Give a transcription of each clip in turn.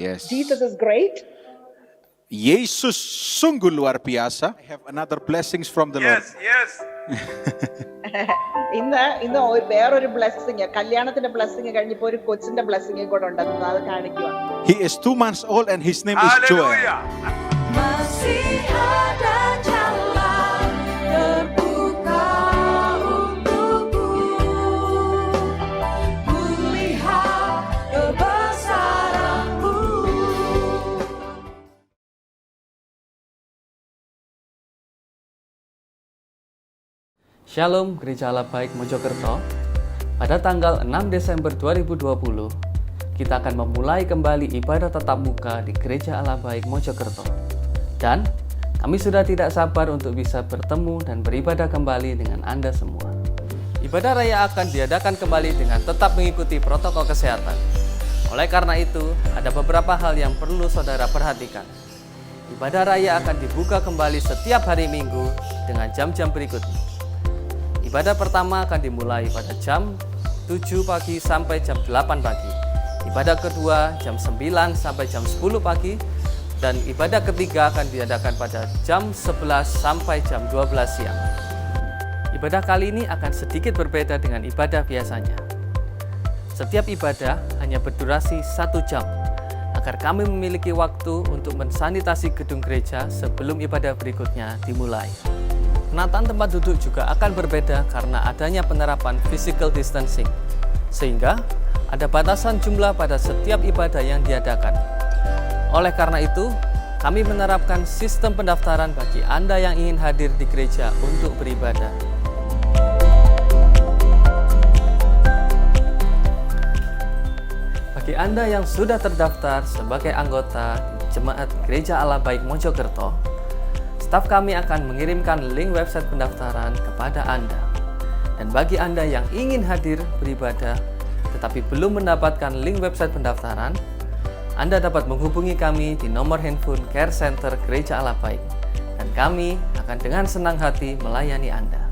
Yes. Jesus is great. Yesus sungguh luar biasa. I have another blessings from the Lord. ഇന്ന് വേറൊരു ബ്ലെസ്സിങ്, കല്യാണത്തിന്റെ ബ്ലെസ്സിങ് കഴിഞ്ഞപ്പോ ഒരു കൊച്ചിന്റെ ബ്ലെസ്സിങ് കൂടെ ഉണ്ടെന്ന് അത് കാണിക്കുക. He is 2 months old and his name is Joel. Masih ada jalan terbuka untukku, melihat kebesaran-Mu. Shalom Gereja Allah Baik Mojokerto. Pada tanggal 6 Desember 2020, kita akan memulai kembali ibadah tatap muka di Gereja Allah Baik Mojokerto. Dan kami sudah tidak sabar untuk bisa bertemu dan beribadah kembali dengan Anda semua. Ibadah raya akan diadakan kembali dengan tetap mengikuti protokol kesehatan. Oleh karena itu, ada beberapa hal yang perlu saudara perhatikan. Ibadah raya akan dibuka kembali setiap hari Minggu dengan jam-jam berikut. Ibadah pertama akan dimulai pada jam 7 pagi sampai jam 8 pagi. Ibadah kedua jam 9 sampai jam 10 pagi. Dan ibadah ketiga akan diadakan pada jam 11 sampai jam 12 siang. Ibadah kali ini akan sedikit berbeda dengan ibadah biasanya. Setiap ibadah hanya berdurasi 1 jam, agar kami memiliki waktu untuk mensanitasi gedung gereja sebelum ibadah berikutnya dimulai. Penataan tempat duduk juga akan berbeda karena adanya penerapan physical distancing, sehingga ada batasan jumlah pada setiap ibadah yang diadakan. Oleh karena itu, kami menerapkan sistem pendaftaran bagi Anda yang ingin hadir di gereja untuk beribadah. Bagi Anda yang sudah terdaftar sebagai anggota di Jemaat Gereja Allah Baik Mojokerto, staf kami akan mengirimkan link website pendaftaran kepada Anda. Dan bagi Anda yang ingin hadir beribadah tetapi belum mendapatkan link website pendaftaran, Anda dapat menghubungi kami di nomor handphone Care Center Gereja Allah Baik, dan kami akan dengan senang hati melayani Anda.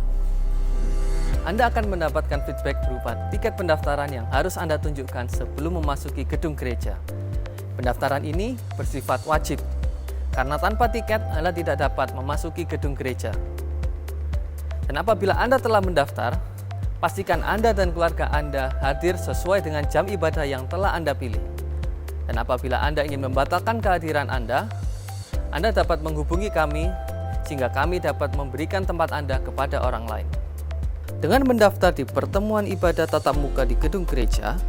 Anda akan mendapatkan feedback berupa tiket pendaftaran yang harus Anda tunjukkan sebelum memasuki gedung gereja. Pendaftaran ini bersifat wajib, karena tanpa tiket Anda tidak dapat memasuki gedung gereja. Dan apabila Anda telah mendaftar, pastikan Anda dan keluarga Anda hadir sesuai dengan jam ibadah yang telah Anda pilih. Dan apabila Anda ingin membatalkan kehadiran Anda dapat menghubungi kami sehingga kami dapat memberikan tempat Anda kepada orang lain. Dengan mendaftar di pertemuan ibadah tatap muka di gedung gereja,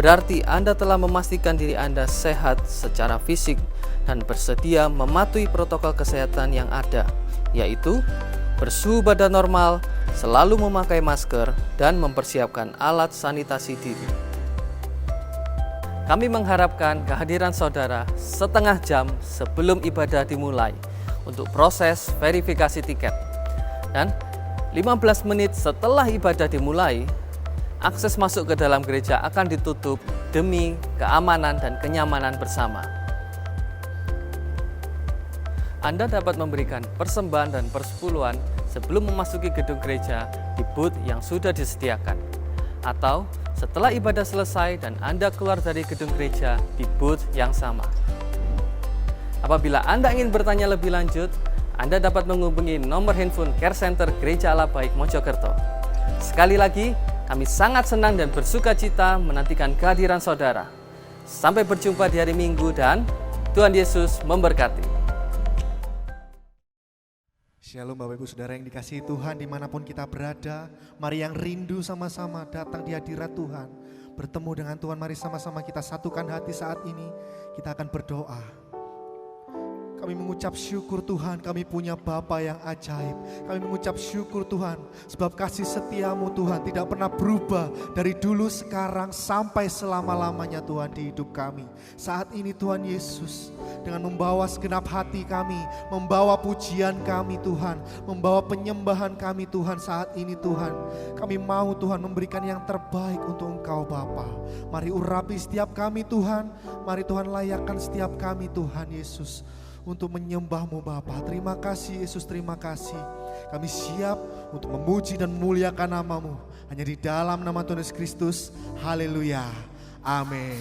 berarti Anda telah memastikan diri Anda sehat secara fisik dan bersedia mematuhi protokol kesehatan yang ada, yaitu bersuhu badan normal, selalu memakai masker, dan mempersiapkan alat sanitasi diri. Kami mengharapkan kehadiran saudara setengah jam sebelum ibadah dimulai untuk proses verifikasi tiket. Dan 15 menit setelah ibadah dimulai, akses masuk ke dalam gereja akan ditutup demi keamanan dan kenyamanan bersama. Anda dapat memberikan persembahan dan persepuluhan sebelum memasuki gedung gereja di booth yang sudah disediakan, atau setelah ibadah selesai dan Anda keluar dari gedung gereja di booth yang sama. Apabila Anda ingin bertanya lebih lanjut, Anda dapat menghubungi nomor handphone Care Center Gereja Allah Baik Mojokerto. Sekali lagi, kami sangat senang dan bersuka cita menantikan kehadiran saudara. Sampai berjumpa di hari Minggu dan Tuhan Yesus memberkati. Shalom Bapak Ibu Saudara yang dikasihi Tuhan dimanapun kita berada. Mari yang rindu sama-sama datang di hadirat Tuhan. Bertemu dengan Tuhan, mari sama-sama kita satukan hati saat ini. Kita akan berdoa. Kami mengucap syukur Tuhan, kami punya Bapa yang ajaib. Kami mengucap syukur Tuhan, sebab kasih setiamu Tuhan tidak pernah berubah dari dulu, sekarang, sampai selama-lamanya Tuhan di hidup kami. Saat ini Tuhan Yesus, dengan membawa segenap hati kami, membawa pujian kami Tuhan, membawa penyembahan kami Tuhan saat ini Tuhan. Kami mau Tuhan memberikan yang terbaik untuk Engkau Bapa. Mari urapi setiap kami Tuhan, mari Tuhan layakkan setiap kami Tuhan Yesus untuk menyembah-Mu Bapa. Terima kasih Yesus, terima kasih. Kami siap untuk memuji dan memuliakan nama-Mu. Hanya di dalam nama Tuhan Yesus Kristus. Haleluya. Amin.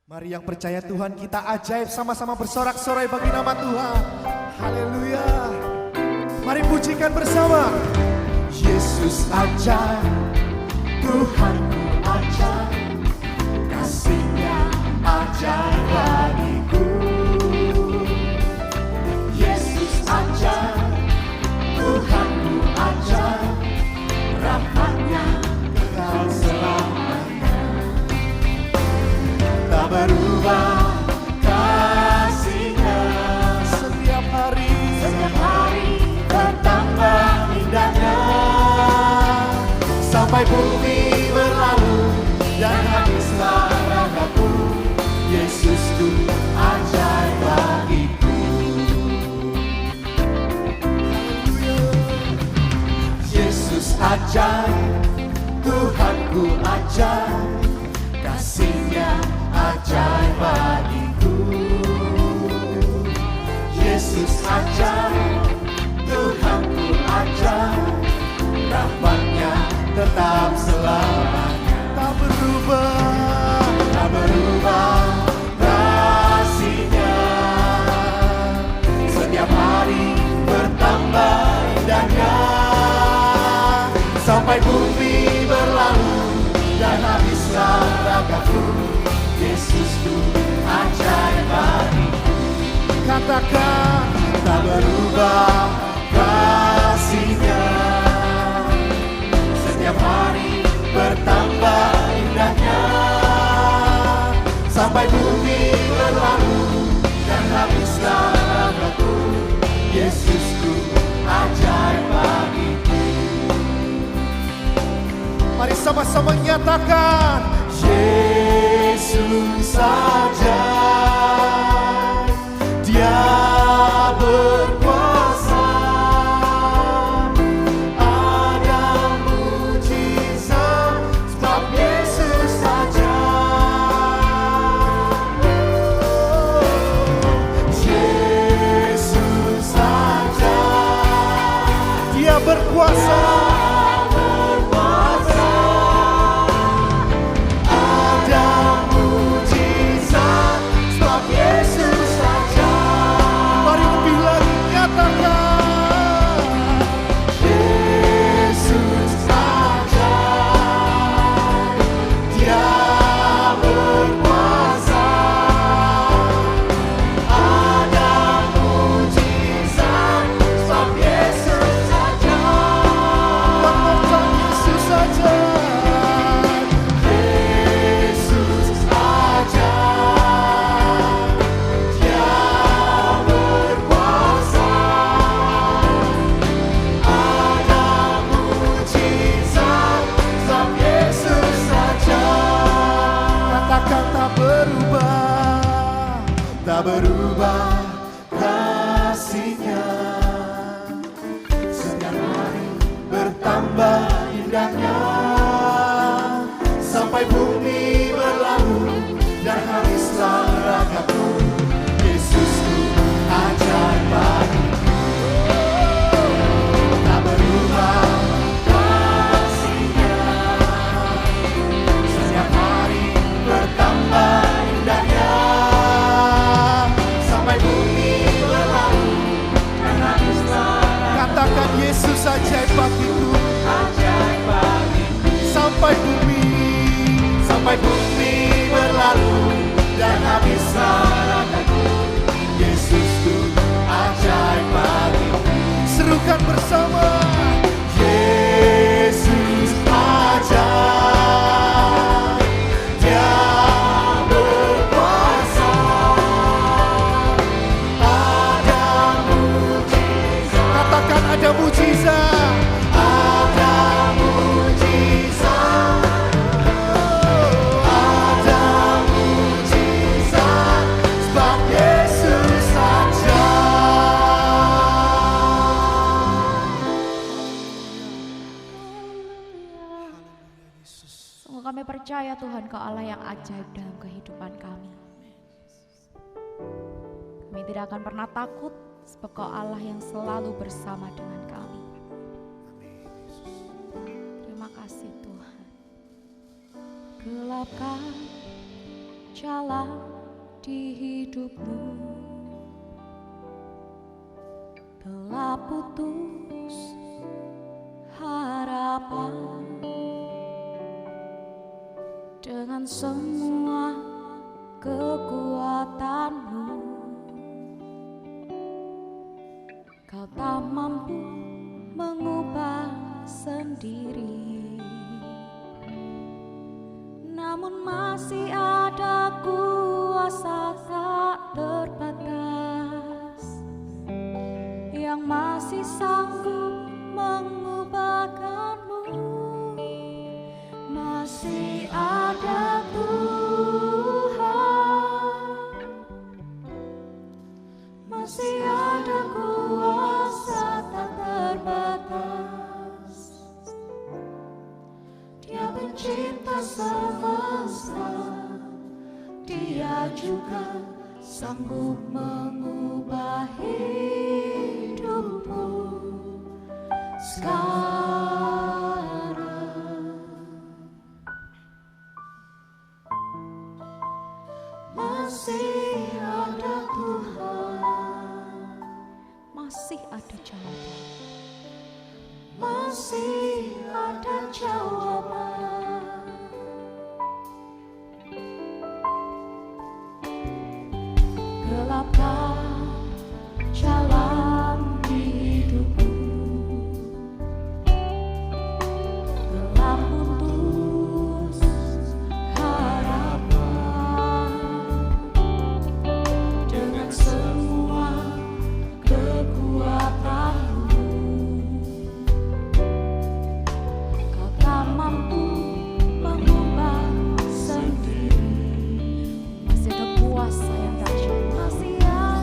Mari yang percaya Tuhan, kita ajaib sama-sama bersorak-sorai bagi nama Tuhan. Haleluya. Mari pujikan bersama. Yesus ajaib, Tuhanku ajaib, kasih-Nya ajaib bagiku. Yesus ajaib, Tuhanku ajaib, rahmat-Nya kekal selamanya. Tak berubah kasih-Nya, setiap hari bertambah indahnya. Sampai bumi berlalu dan habislah ragaku, Yesusku ajaib bagiku. Yesus ajaib, Tuhanku ajaib, kasih-Nya ajaib bagiku. Yesus ajaib, Tuhanku ajaib, rahmat-Nya tetap selamanya. Tak berubah, tak berubah kasih-Nya. Setiap hari bertambah indahnya. Sampai bumi berlalu dan habislah ragaku, Yesusku ajaib bagiku. Katakan tak berubah kasih-Nya. Setiap hari bertambah indahnya. Sampai bumi berlalu dan habislah ragaku, Yesusku ajaib bagiku. Mari sama-sama nyatakan, Yesus saja, Dia berkuasa. Ada mujizat sebab Yesus saja. Yesus saja, Dia berkuasa. Tak berubah kasih-Nya. Setiap hari bertambah indahnya. Sampai bumi berlalu dan habislah ragaku, Yesusku ajaib bagiku. Tak berubah kasih-Nya. Setiap hari bertambah indahnya. Katakan Yesus ajaib bagiku, ajaib bagiku. Sampai bumi berlalu dan habislah ragaku, Yesusku ajaib bagiku. Serukan bersama, Yesus ajaib, Dia berkuasa. Ada mujizat, katakan ada mujizat. Ada mujizat. Ada mujizat sebab Yesus saja. Sungguh kami percaya Tuhan Kau Allah yang ajaib dalam kehidupan kami. Kami tidak akan pernah takut sebab Kau Allah yang selalu bersama dengan kami. Terima kasih Tuhan. Gelapkan jalan di hidupmu telah putus harapan dengan semua kekuatanmu. Kau tak mampu mengubah sendiri, namun masih ada kuasa tak terbatas yang masih sanggup mengubahkanmu. Masih ada Tuhan, masih ada kuasa tak terbatas. Dia pencipta semesta, Dia juga sanggup mengubah hidupmu sekarang. Masih ada Tuhan, masih ada jawaban, masih ada jawaban. Gelapkah jalan di hidupmu, gelap putus harapan dengan semua kekuatanmu. Kau tak mampu mengubah sendiri, masih ada kuasa yang dahsyat, masih ada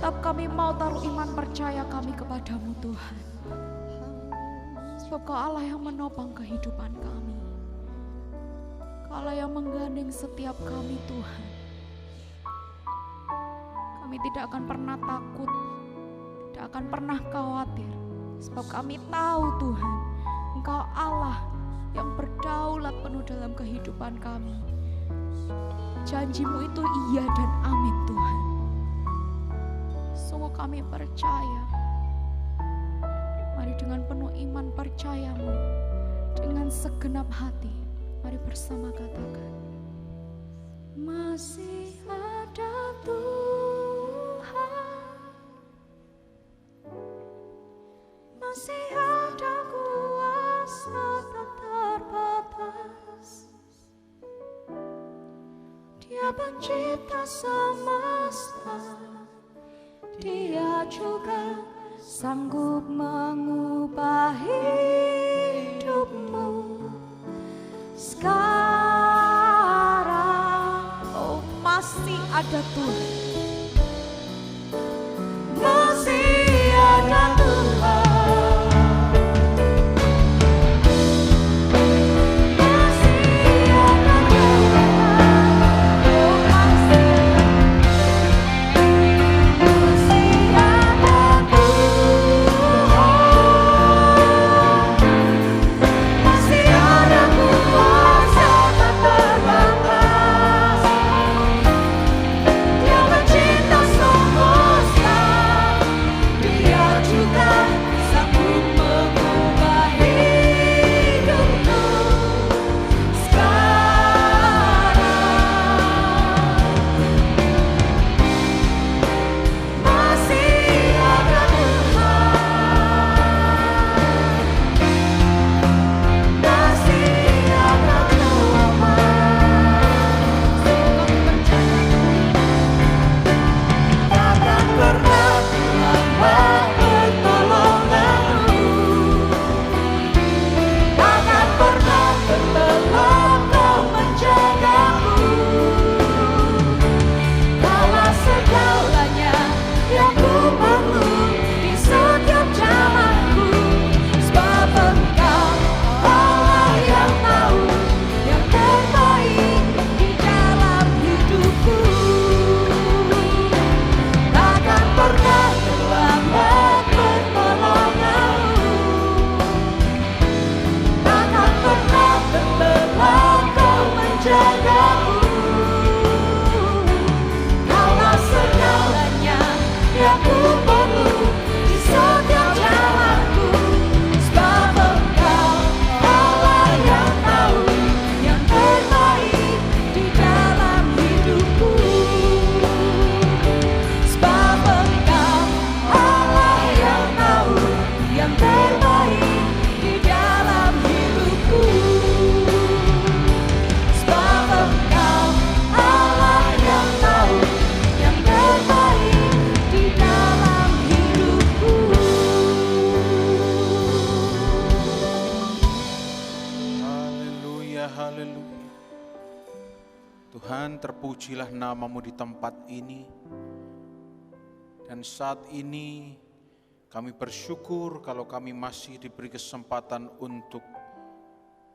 Tetap kami mau taruh iman percaya kami kepadamu Tuhan. Sebab Kau Allah yang menopang kehidupan kami. Kau Allah yang menggandeng setiap kami Tuhan. Kami tidak akan pernah takut, tidak akan pernah khawatir. Sebab kami tahu Tuhan, Engkau Allah yang berdaulat penuh dalam kehidupan kami. Janji-Mu itu iya dan amin Tuhan. Sungguh kami percaya. Mari dengan penuh iman percaya-Mu, dengan segenap hati, mari bersama katakan. Masih ada Tuhan, masih ada kuasa tak terbatas. Dia pencipta semesta, Dia juga sanggup mengubah hidupmu sekarang. Oh, masih ada Tuhan, masih ada Tuhan. Tuhan, terpujilah nama-Mu di tempat ini. Dan saat ini kami bersyukur kalau kami masih diberi kesempatan untuk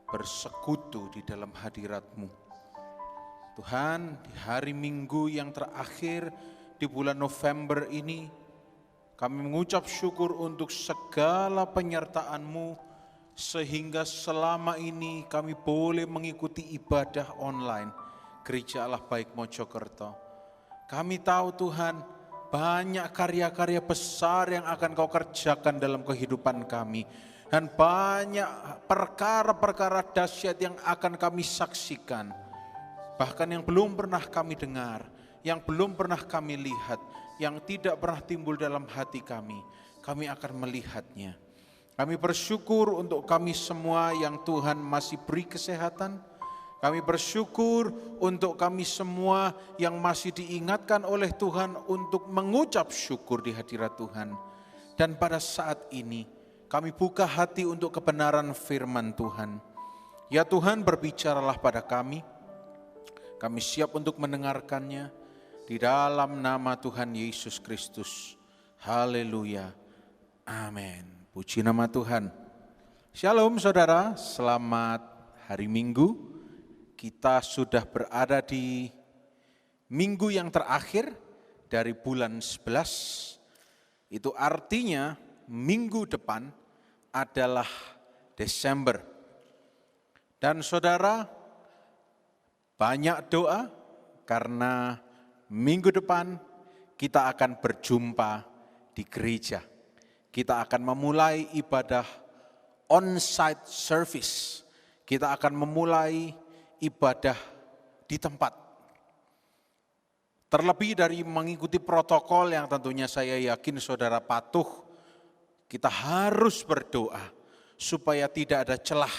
bersekutu di dalam hadirat-Mu. Tuhan, di hari Minggu yang terakhir di bulan November ini, kami mengucap syukur untuk segala penyertaan-Mu, sehingga selama ini kami boleh mengikuti ibadah online Gereja Allah Baik Mojokerto. Kami tahu Tuhan, banyak karya-karya besar yang akan Kau kerjakan dalam kehidupan kami. Dan banyak perkara-perkara dahsyat yang akan kami saksikan. Bahkan yang belum pernah kami dengar, yang belum pernah kami lihat, yang tidak pernah timbul dalam hati kami akan melihatnya. Kami bersyukur untuk kami semua yang Tuhan masih beri kesehatan. Kami bersyukur untuk kami semua yang masih diingatkan oleh Tuhan untuk mengucap syukur di hadirat Tuhan. Dan pada saat ini kami buka hati untuk kebenaran firman Tuhan. Ya Tuhan, berbicaralah pada kami. Kami siap untuk mendengarkannya. Di di dalam nama Tuhan Yesus Kristus. Haleluya. Amin. Puji nama Tuhan. Shalom saudara, selamat hari Minggu. Kita sudah berada di minggu yang terakhir dari bulan 11. Itu artinya minggu depan adalah Desember. Dan saudara, banyak doa karena minggu depan kita akan berjumpa di gereja. Kita akan memulai ibadah on-site service. Kita akan memulai ibadah di tempat. Terlebih dari mengikuti protokol yang tentunya saya yakin saudara patuh, kita harus berdoa supaya tidak ada celah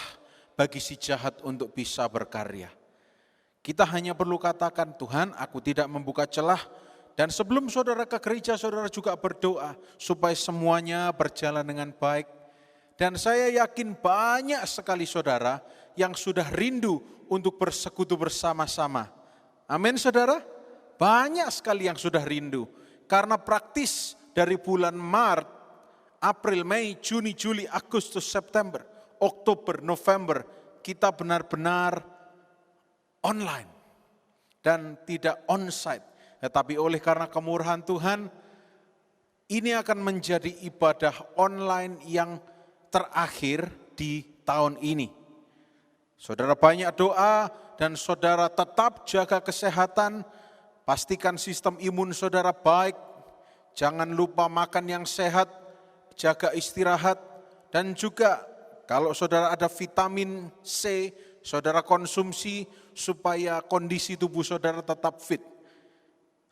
bagi si jahat untuk bisa berkarya. Kita hanya perlu katakan, Tuhan, aku tidak membuka celah. Dan sebelum saudara ke gereja, saudara juga berdoa supaya semuanya berjalan dengan baik. Dan saya yakin banyak sekali saudara yang sudah rindu untuk bersekutu bersama-sama. Amin saudara? Banyak sekali yang sudah rindu. Karena praktis dari bulan Maret, April, Mei, Juni, Juli, Agustus, September, Oktober, November, kita benar-benar online dan tidak onsite. Tetapi oleh karena kemurahan Tuhan, ini akan menjadi ibadah online yang terakhir di tahun ini. Saudara banyak doa dan saudara tetap jaga kesehatan, pastikan sistem imun saudara baik, jangan lupa makan yang sehat, jaga istirahat, dan juga kalau saudara ada vitamin C, saudara konsumsi supaya kondisi tubuh saudara tetap fit.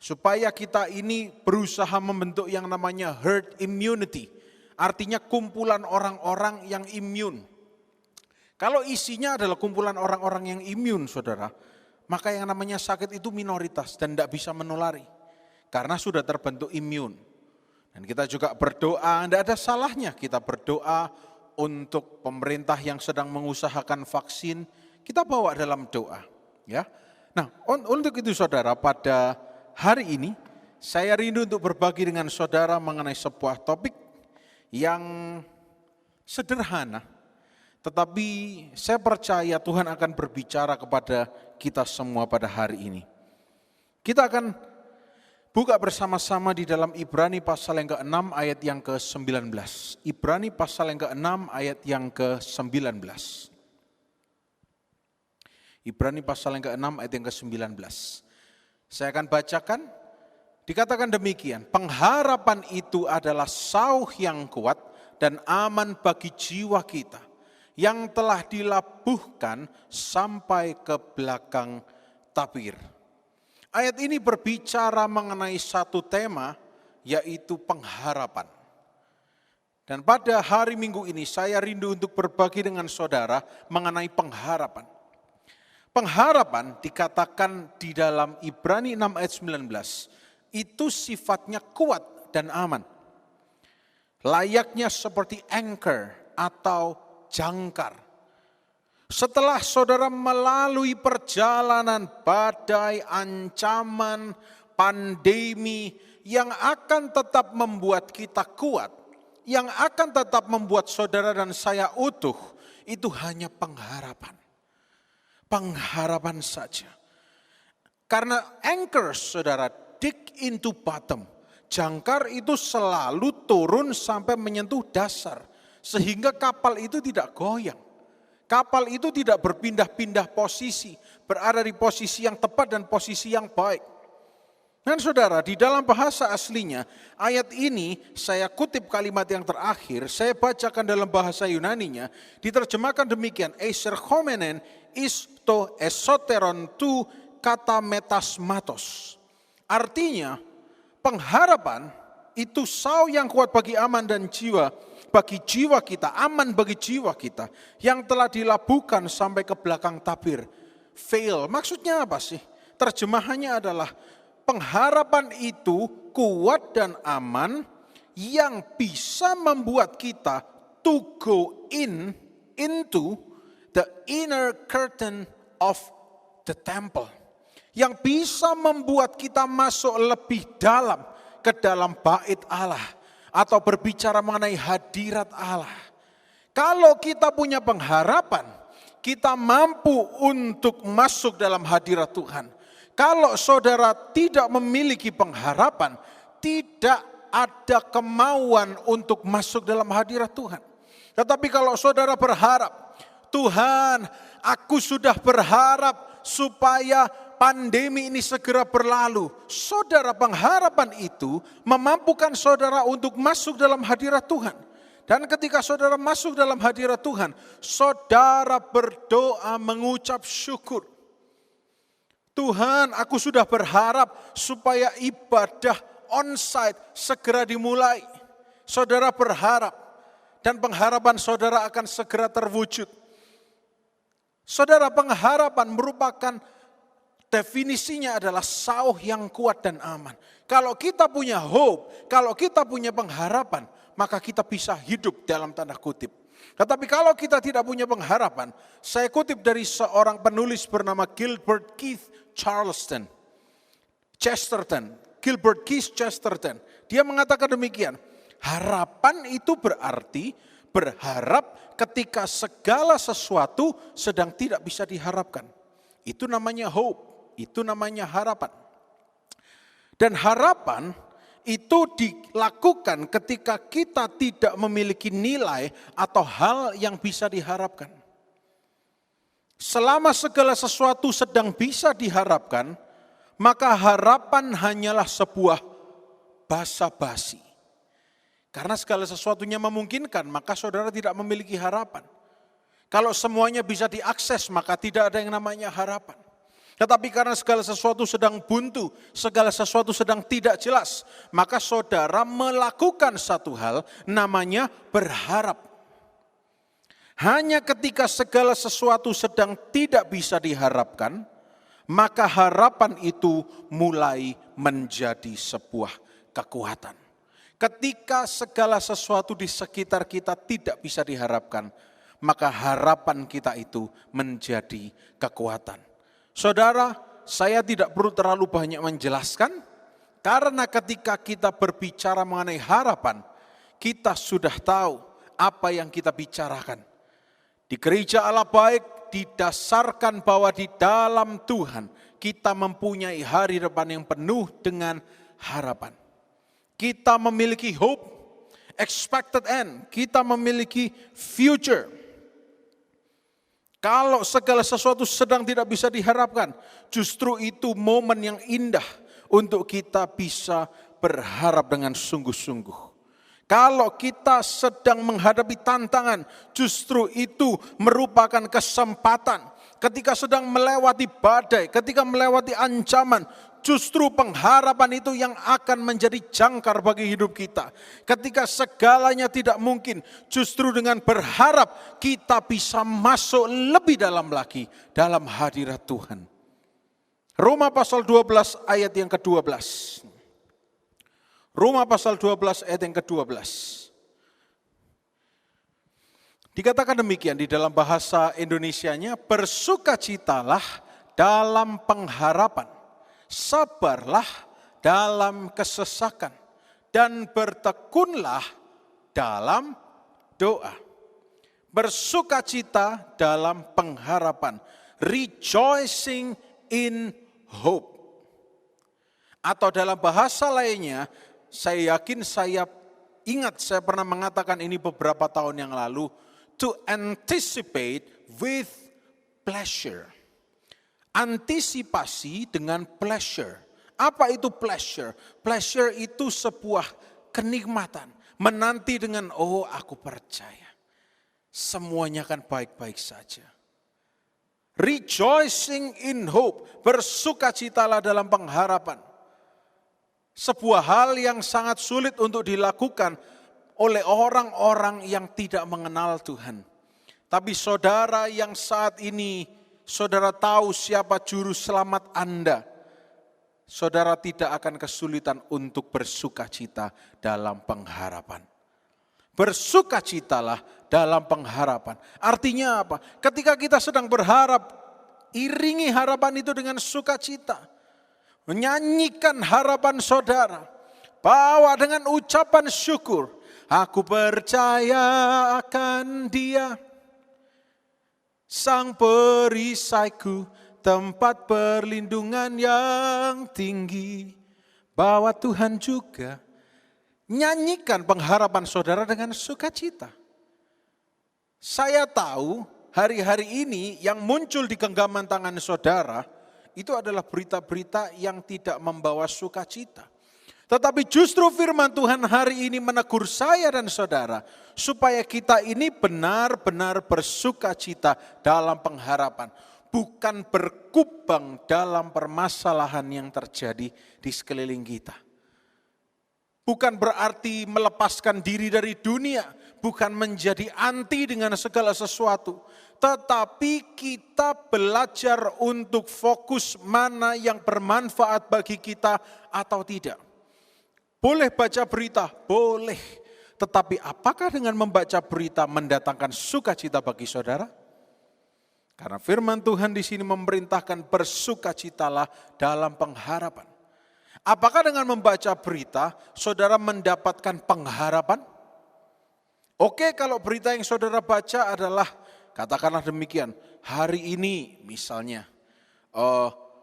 Supaya kita ini berusaha membentuk yang namanya herd immunity, artinya kumpulan orang-orang yang imun. Kalau isinya adalah kumpulan orang-orang yang imun saudara, maka yang namanya sakit itu minoritas dan tidak bisa menulari. Karena sudah terbentuk imun. Dan kita juga berdoa, tidak ada salahnya kita berdoa untuk pemerintah yang sedang mengusahakan vaksin, kita bawa dalam doa. Ya. Nah, untuk itu saudara, pada hari ini saya rindu untuk berbagi dengan saudara mengenai sebuah topik yang sederhana. Tetapi saya percaya Tuhan akan berbicara kepada kita semua pada hari ini. Kita akan buka bersama-sama di dalam Ibrani pasal yang ke-6 ayat yang ke-19. Ibrani pasal yang ke-6 ayat yang ke-19. Ibrani pasal yang ke-6 ayat yang ke-19. Saya akan bacakan, dikatakan demikian, pengharapan itu adalah sauh yang kuat dan aman bagi jiwa kita, yang telah dilabuhkan sampai ke belakang tabir. Ayat ini berbicara mengenai satu tema, yaitu pengharapan. Dan pada hari Minggu ini saya rindu untuk berbagi dengan saudara mengenai pengharapan. Pengharapan dikatakan di dalam Ibrani 6 ayat 19, itu sifatnya kuat dan aman. Layaknya seperti anchor atau jangkar. Setelah saudara melalui perjalanan badai, ancaman, pandemi yang akan tetap membuat kita kuat, yang akan tetap membuat saudara dan saya utuh, itu hanya pengharapan. Pengharapan saja. Karena anchor saudara dig into bottom. Jangkar itu selalu turun sampai menyentuh dasar. Sehingga kapal itu tidak goyang. Kapal itu tidak berpindah-pindah posisi. Berada di posisi yang tepat dan posisi yang baik. Dan saudara, di dalam bahasa aslinya, ayat ini saya kutip kalimat yang terakhir, saya bacakan dalam bahasa Yunaninya, diterjemahkan demikian, eiserchomenen isto esoteron tu kata metasmatos. Artinya, pengharapan itu sauh yang kuat bagi aman dan jiwa, bagi jiwa kita, aman bagi jiwa kita, yang telah dilabuhkan sampai ke belakang tabir. Fail, maksudnya apa sih? Terjemahannya adalah, pengharapan itu kuat dan aman yang bisa membuat kita to go into the inner curtain of the temple. yang bisa membuat kita masuk lebih dalam ke dalam bait Allah atau berbicara mengenai hadirat Allah. Kalau kita punya pengharapan, kita mampu untuk masuk dalam hadirat Tuhan. Kalau saudara tidak memiliki pengharapan, tidak ada kemauan untuk masuk dalam hadirat Tuhan. Tetapi kalau saudara berharap, Tuhan, aku sudah berharap supaya pandemi ini segera berlalu. Saudara, pengharapan itu memampukan saudara untuk masuk dalam hadirat Tuhan. Dan ketika saudara masuk dalam hadirat Tuhan, saudara berdoa mengucap syukur. Tuhan, aku sudah berharap supaya ibadah onsite segera dimulai. Saudara berharap dan pengharapan saudara akan segera terwujud. Saudara, pengharapan merupakan definisinya adalah sauh yang kuat dan aman. Kalau kita punya hope, kalau kita punya pengharapan, maka kita bisa hidup dalam tanda kutip. Tetapi kalau kita tidak punya pengharapan, saya kutip dari seorang penulis bernama Gilbert Keith Chesterton. Gilbert Keith Chesterton. Dia mengatakan demikian, harapan itu berarti berharap ketika segala sesuatu sedang tidak bisa diharapkan. Itu namanya hope, itu namanya harapan. Dan harapan itu dilakukan ketika kita tidak memiliki nilai atau hal yang bisa diharapkan. Selama segala sesuatu sedang bisa diharapkan, maka harapan hanyalah sebuah basa-basi. Karena segala sesuatunya memungkinkan, maka saudara tidak memiliki harapan. Kalau semuanya bisa diakses, maka tidak ada yang namanya harapan. Tetapi karena segala sesuatu sedang buntu, segala sesuatu sedang tidak jelas, maka saudara melakukan satu hal namanya berharap. Hanya ketika segala sesuatu sedang tidak bisa diharapkan, maka harapan itu mulai menjadi sebuah kekuatan. Ketika segala sesuatu di sekitar kita tidak bisa diharapkan, maka harapan kita itu menjadi kekuatan. Saudara, saya tidak perlu terlalu banyak menjelaskan, karena ketika kita berbicara mengenai harapan, kita sudah tahu apa yang kita bicarakan. Di gereja Allah baik didasarkan bahwa di dalam Tuhan kita mempunyai hari depan yang penuh dengan harapan. Kita memiliki hope, expected end, kita memiliki future. Kalau segala sesuatu sedang tidak bisa diharapkan, justru itu momen yang indah untuk kita bisa berharap dengan sungguh-sungguh. Kalau kita sedang menghadapi tantangan, justru itu merupakan kesempatan. Ketika sedang melewati badai, ketika melewati ancaman, justru pengharapan itu yang akan menjadi jangkar bagi hidup kita. Ketika segalanya tidak mungkin, justru dengan berharap kita bisa masuk lebih dalam lagi dalam hadirat Tuhan. Roma pasal 12 ayat yang ke-12. Roma pasal 12 ayat yang ke-12. Dikatakan demikian di dalam bahasa Indonesianya, bersukacitalah dalam pengharapan, sabarlah dalam kesesakan, dan bertekunlah dalam doa. Bersukacita dalam pengharapan, rejoicing in hope. Atau dalam bahasa lainnya, saya yakin saya pernah mengatakan ini beberapa tahun yang lalu, to anticipate with pleasure. Antisipasi dengan pleasure. Apa itu pleasure? Pleasure itu sebuah kenikmatan. Menanti dengan, oh aku percaya. Semuanya akan baik-baik saja. Rejoicing in hope. Bersukacitalah dalam pengharapan. Sebuah hal yang sangat sulit untuk dilakukan oleh orang-orang yang tidak mengenal Tuhan. Tapi saudara yang saat ini, saudara tahu siapa juru selamat Anda, saudara tidak akan kesulitan untuk bersukacita dalam pengharapan. Bersukacitalah dalam pengharapan. Artinya apa? Ketika kita sedang berharap iringi harapan itu dengan sukacita. Menyanyikan harapan saudara. Bawa dengan ucapan syukur. Aku percaya akan Dia, Sang perisaiku, tempat perlindungan yang tinggi. Bawa Tuhan juga. Nyanyikan pengharapan saudara dengan sukacita. Saya tahu hari-hari ini yang muncul di genggaman tangan saudara, itu adalah berita-berita yang tidak membawa sukacita. Tetapi justru firman Tuhan hari ini menegur saya dan saudara, supaya kita ini benar-benar bersukacita dalam pengharapan. Bukan berkubang dalam permasalahan yang terjadi di sekeliling kita. Bukan berarti melepaskan diri dari dunia, bukan menjadi anti dengan segala sesuatu. Tetapi kita belajar untuk fokus mana yang bermanfaat bagi kita atau tidak. Boleh baca berita? Boleh. Tetapi apakah dengan membaca berita mendatangkan sukacita bagi saudara? Karena firman Tuhan di sini memerintahkan bersukacitalah dalam pengharapan. Apakah dengan membaca berita, saudara mendapatkan pengharapan? Oke, kalau berita yang saudara baca adalah, katakanlah demikian, hari ini misalnya,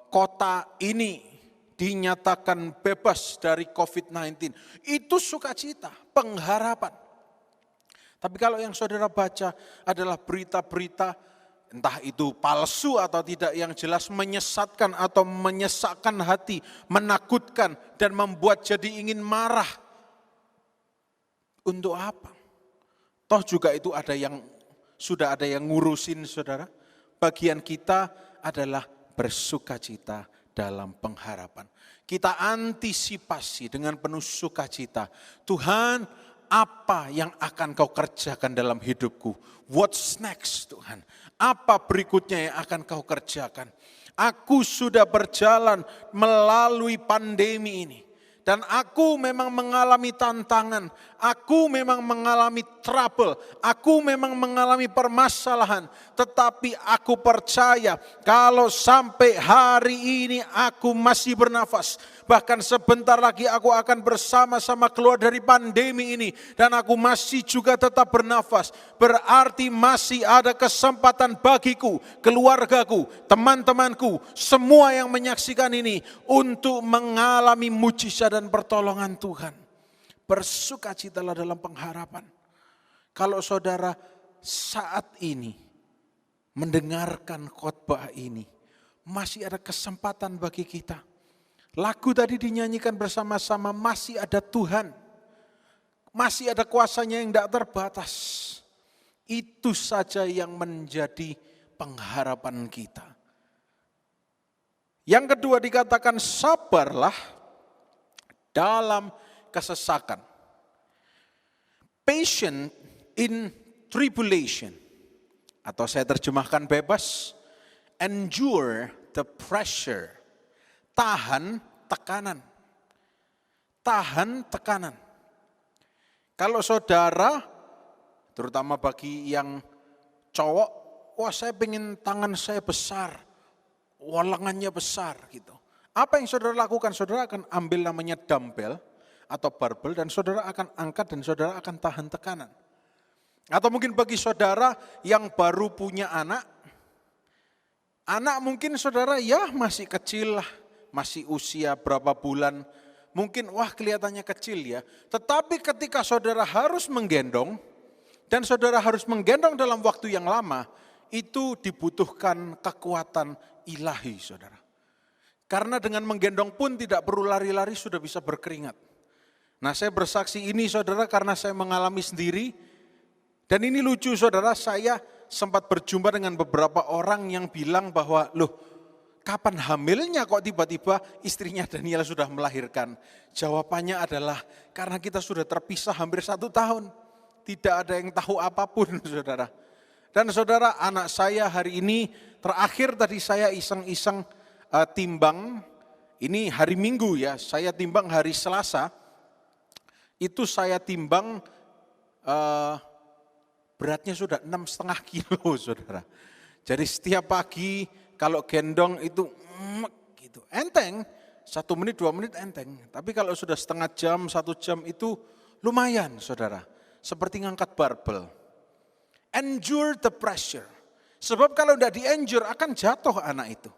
kota ini dinyatakan bebas dari COVID-19. Itu sukacita, pengharapan. Tapi kalau yang saudara baca adalah berita-berita, entah itu palsu atau tidak, yang jelas menyesatkan atau menyesakkan hati, menakutkan dan membuat jadi ingin marah. Untuk apa? Toh juga itu sudah ada yang ngurusin saudara. Bagian kita adalah bersukacita dalam pengharapan. Kita antisipasi dengan penuh sukacita. Tuhan, apa yang akan kau kerjakan dalam hidupku? What's next Tuhan? Apa berikutnya yang akan kau kerjakan? Aku sudah berjalan melalui pandemi ini. Dan aku memang mengalami tantangan, aku memang mengalami trouble, aku memang mengalami permasalahan. Tetapi aku percaya kalau sampai hari ini aku masih bernafas. Bahkan sebentar lagi aku akan bersama-sama keluar dari pandemi ini. Dan aku masih juga tetap bernafas. Berarti masih ada kesempatan bagiku, keluargaku, teman-temanku, semua yang menyaksikan ini untuk mengalami mujizat dan pertolongan Tuhan. Bersukacitalah dalam pengharapan. Kalau saudara saat ini mendengarkan khotbah ini, masih ada kesempatan bagi kita. Lagu tadi dinyanyikan bersama-sama, masih ada Tuhan. Masih ada kuasanya yang tidak terbatas. Itu saja yang menjadi pengharapan kita. Yang kedua dikatakan sabarlah dalam kesesakan. Patient in tribulation. Atau saya terjemahkan bebas, endure the pressure. Tahan tekanan. Tahan tekanan. Kalau saudara, terutama bagi yang cowok, wah saya pengen tangan saya besar, lengannya besar gitu. Apa yang saudara lakukan? Saudara akan ambil namanya dumbbell atau barbel dan saudara akan angkat dan saudara akan tahan tekanan. Atau mungkin bagi saudara yang baru punya anak mungkin saudara ya masih kecil lah. Masih usia berapa bulan, mungkin wah kelihatannya kecil ya. Tetapi ketika saudara harus menggendong, dan saudara harus menggendong dalam waktu yang lama, itu dibutuhkan kekuatan ilahi saudara. Karena dengan menggendong pun tidak perlu lari-lari, sudah bisa berkeringat. Nah saya bersaksi ini saudara karena saya mengalami sendiri. Dan ini lucu saudara, saya sempat berjumpa dengan beberapa orang yang bilang bahwa loh, kapan hamilnya kok tiba-tiba istrinya Daniel sudah melahirkan? Jawabannya adalah karena kita sudah terpisah hampir 1 tahun. Tidak ada yang tahu apapun saudara. Dan saudara, anak saya hari ini terakhir tadi saya iseng-iseng timbang. Ini hari Minggu ya, saya timbang hari Selasa. Itu saya timbang beratnya sudah 6,5 kilo saudara. Jadi setiap pagi kalau gendong itu gitu. Enteng, 1 menit, 2 menit enteng. Tapi kalau sudah setengah jam, 1 jam itu lumayan saudara. Seperti ngangkat barbel. Endure the pressure. Sebab kalau tidak di-endure akan jatuh anak itu.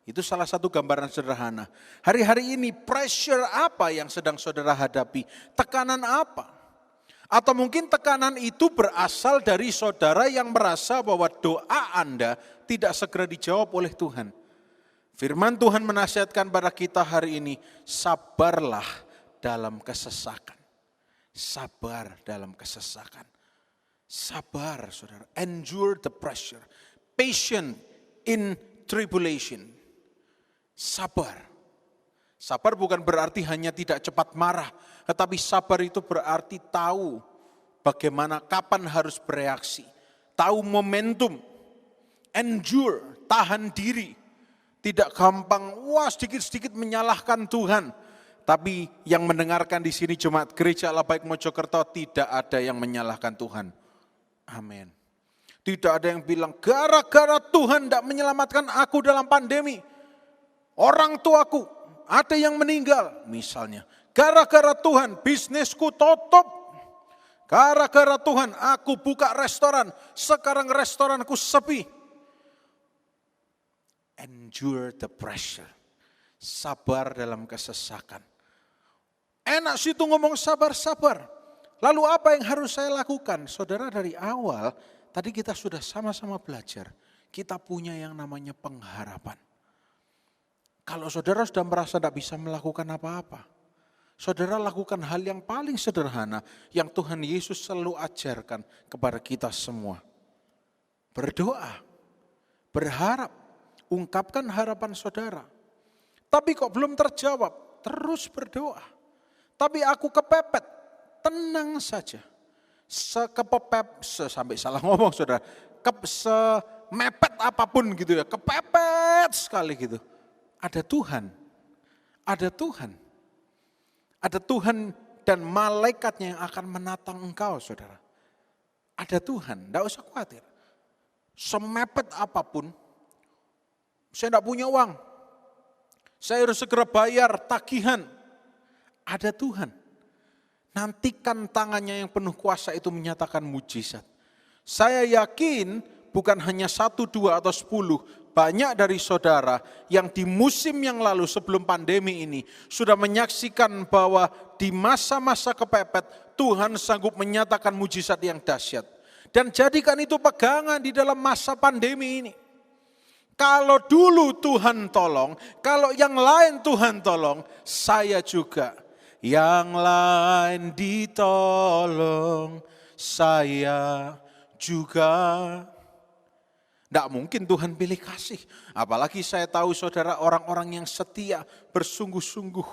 Itu salah satu gambaran sederhana. Hari-hari ini pressure apa yang sedang saudara hadapi? Tekanan apa? Atau mungkin tekanan itu berasal dari saudara yang merasa bahwa doa Anda tidak segera dijawab oleh Tuhan. Firman Tuhan menasihatkan pada kita hari ini, sabarlah dalam kesesakan. Sabar dalam kesesakan. Sabar saudara, endure the pressure. Patient in tribulation. Sabar. Sabar bukan berarti hanya tidak cepat marah, tetapi sabar itu berarti tahu bagaimana, kapan harus bereaksi. Tahu momentum, endure, tahan diri. Tidak gampang, sedikit-sedikit menyalahkan Tuhan. Tapi yang mendengarkan di sini Jemaat Gereja Allah Baik Mojokerto tidak ada yang menyalahkan Tuhan. Amin. Tidak ada yang bilang, gara-gara Tuhan tidak menyelamatkan aku dalam pandemi. Orang tuaku, ada yang meninggal misalnya. Gara-gara Tuhan bisnisku tutup. Gara-gara Tuhan aku buka restoran, sekarang restoranku sepi. Endure the pressure. Sabar dalam kesesakan. Enak sih itu ngomong sabar-sabar. Lalu apa yang harus saya lakukan? Saudara, dari awal tadi kita sudah sama-sama belajar. Kita punya yang namanya pengharapan. Kalau saudara sudah merasa tidak bisa melakukan apa-apa, saudara lakukan hal yang paling sederhana yang Tuhan Yesus selalu ajarkan kepada kita semua. Berdoa, berharap, ungkapkan harapan saudara. Tapi kok belum terjawab, terus berdoa. Tapi aku kepepet, tenang saja. Sampai salah ngomong saudara, semepet apapun gitu ya, kepepet sekali gitu. Ada Tuhan, ada Tuhan. Ada Tuhan dan malaikatnya yang akan menatang engkau saudara. Ada Tuhan, tidak usah khawatir. Semepet apapun, saya tidak punya uang, saya harus segera bayar tagihan. Ada Tuhan. Nantikan tangannya yang penuh kuasa itu menyatakan mujizat. Saya yakin bukan hanya 1, 2 atau 10. Banyak dari saudara yang di musim yang lalu sebelum pandemi ini sudah menyaksikan bahwa di masa-masa kepepet Tuhan sanggup menyatakan mujizat yang dahsyat. Dan jadikan itu pegangan di dalam masa pandemi ini. Kalau dulu Tuhan tolong, kalau yang lain Tuhan tolong, saya juga. Yang lain ditolong, saya juga. Tidak mungkin Tuhan pilih kasih. Apalagi saya tahu saudara orang-orang yang setia, bersungguh-sungguh.